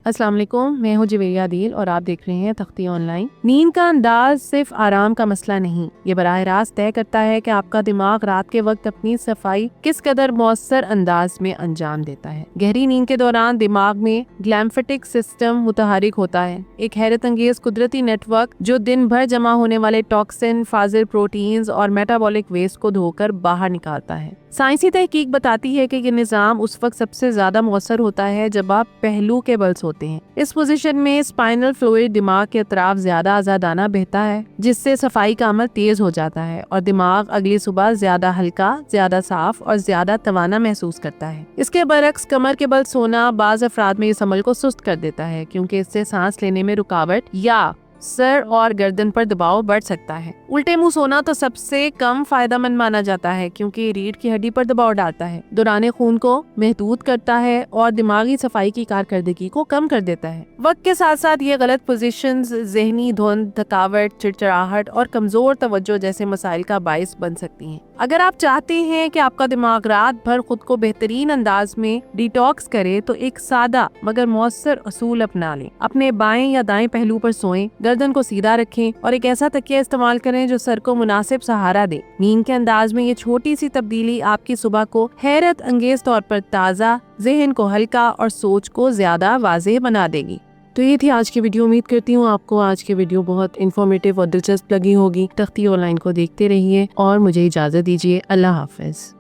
अस्सलाम वालेकुम, मैं हूँ जवेरिया आदिल और आप देख रहे हैं तख्ती ऑनलाइन। नींद का अंदाज सिर्फ आराम का मसला नहीं, ये बराह रास्त तय करता है कि आपका दिमाग रात के वक्त अपनी सफाई किस कदर मौसर अंदाज में अंजाम देता है। गहरी नींद के दौरान दिमाग में ग्लैम्फेटिक सिस्टम मुतहरिक होता है, एक हैरत अंगेज कुदरती नेटवर्क जो दिन भर जमा होने वाले टॉक्सिन, फाजिल प्रोटीन्स और मेटाबॉलिक वेस्ट को धोकर बाहर निकालता है। साइंसी तहकीक बताती है कि ये निज़ाम उस वक्त सबसे ज्यादा मौसर होता है जब आप पहलू के बल सोते हैं। इस पोजीशन में स्पाइनल फ्लूइड दिमाग के अतराफ ज्यादा आजादाना बहता है, जिससे सफाई का अमल तेज हो जाता है और दिमाग अगली सुबह ज्यादा हल्का, ज्यादा साफ और ज्यादा तवाना महसूस करता है। इसके बरक्स कमर के बल सोना बाज अफराद में इस अमल को सुस्त कर देता है, क्योंकि इससे सांस लेने में रुकावट या सर और गर्दन पर दबाव बढ़ सकता है। उल्टे मुंह सोना तो सबसे कम फायदेमंद माना जाता है, क्योंकि रीढ़ की हड्डी पर दबाव डालता है, दौरान खून को महदूद करता है और दिमागी सफाई की कारकर्दगी को कम कर देता है। वक्त के साथ साथ ये गलत पोजीशंस जहनी धुंध, थकावट, चिड़चिड़ाहट और कमजोर तवज्जो जैसे मसाइल का बाइस बन सकती हैं। अगर आप चाहते हैं कि आपका दिमाग रात भर खुद को बेहतरीन अंदाज में डिटॉक्स करे, तो एक सादा मगर मौसर असूल अपना लें। अपने बाएं या दाएं पहलू पर सोएं, गर्दन को सीधा रखें और एक ऐसा तकिया इस्तेमाल करें जो सर को मुनासिब सहारा दे। नींद के अंदाज में ये छोटी सी तब्दीली आपकी सुबह को हैरत अंगेज तौर पर ताज़ा, जहन को हल्का और सोच को ज्यादा वाज़ेह बना देगी। तो ये थी आज की वीडियो। उम्मीद करती हूँ आपको आज की वीडियो बहुत इन्फॉर्मेटिव और दिलचस्प लगी होगी। तख्ती ऑनलाइन को देखते रहिए और मुझे इजाज़त दीजिए। अल्लाह हाफिज़।